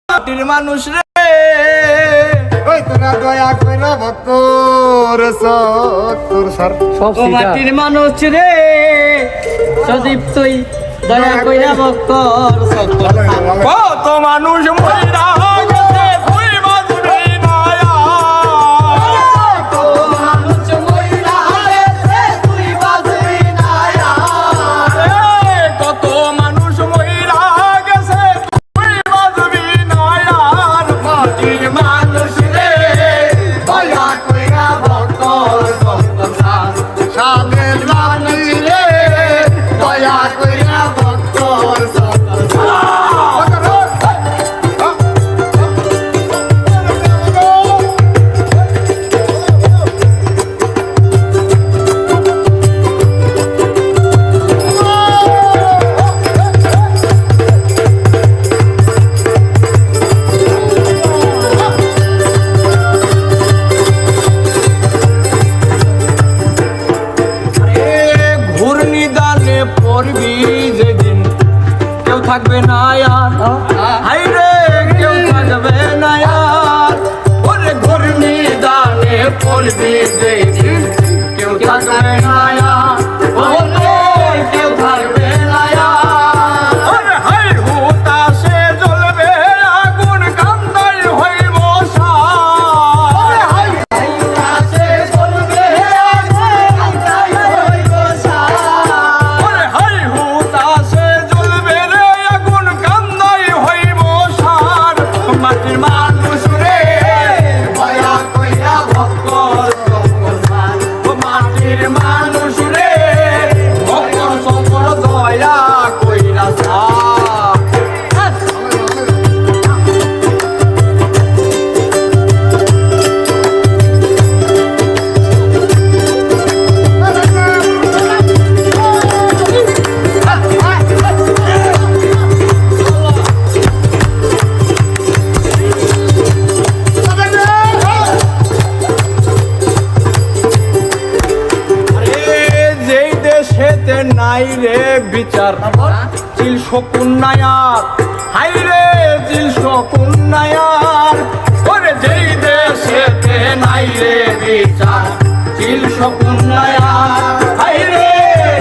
মাটির মানুষ রে ওই তোরা দয়া কইরা ভক্তর সত্তর সার ও মাটির মানুষ রে সদীপ তুই দয়া কইরা ভক্তর সত্তর কত মানুষ মইরা গেছে তুই বাজবি না কত মানুষ মইরা গেছে তুই বাজবি না কত মানুষ মইরা গেছে তুই বাজবি না মাটির মানুষ রে দয়া কইরা ভক্তর সত্তর সাদের মানুষ রে দয়া কইরা ভক্তর সত্তর ঘূর্ণিদানে পড়বি যেদিন কেউ থাকবে না আর হাই রে কেউ থাকবে না আর ওরে ঘূর্ণিদানে পড়বি যেদিন কেউ থাকবে না আর ওরে কেউ থাকবে না আর ওরে হাই হুতাশে জ্বলবে আগুন কান্দাই হইব সার হাই আকাশে চলবে আকাশে হইব সার ওরে হাই হুতাশে জ্বলবে রে আগুন কান্দাই হইব সার মাটির মানুষ রে দয়া কইরা ভক্তর সত্তর ও মাটির মানুষ রে ভক্তর সকল দয়া কইরা সার যেই দেশেতে নাই রে বিচার চিল শকুন নায়ার হাই রে চিল শকুন নায়ার ওরে যেই দেশেতে নাই রে বিচার চিল শকুন নায়ার হাই রে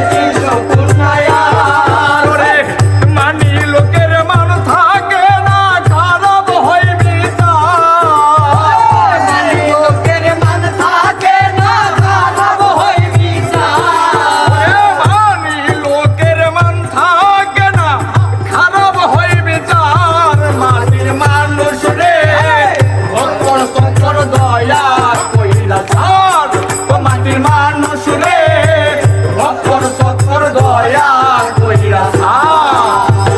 চিল শকুন নায়ার ওরে মানি লোকের মান থাকে না খারাপ হয় বিচার মানি লোকের মান থাকে না খারাপ হইবি সার মানি লোকের মান থাকে না খারাপ হয় বিচার মাটির মানুষ রে ভক্তর শঙ্কর দয়া কইরা সার ও মাটির মানুষ রে ভক্তর শঙ্কর দয়া কইরা সার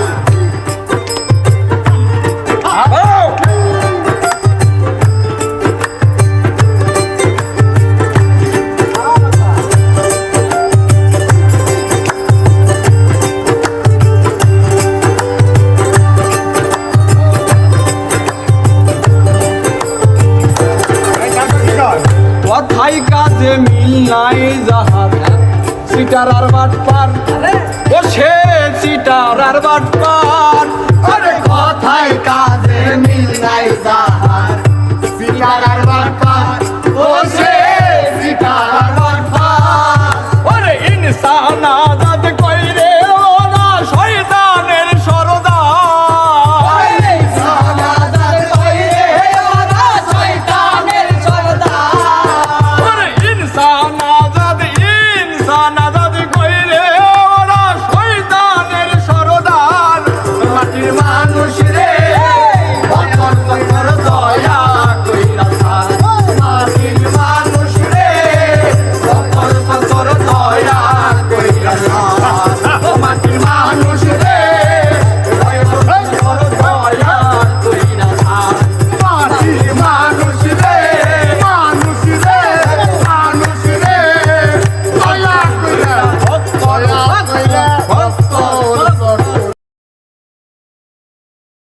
কথাই কাজে মিল নাই যাহার সিটার আর বাট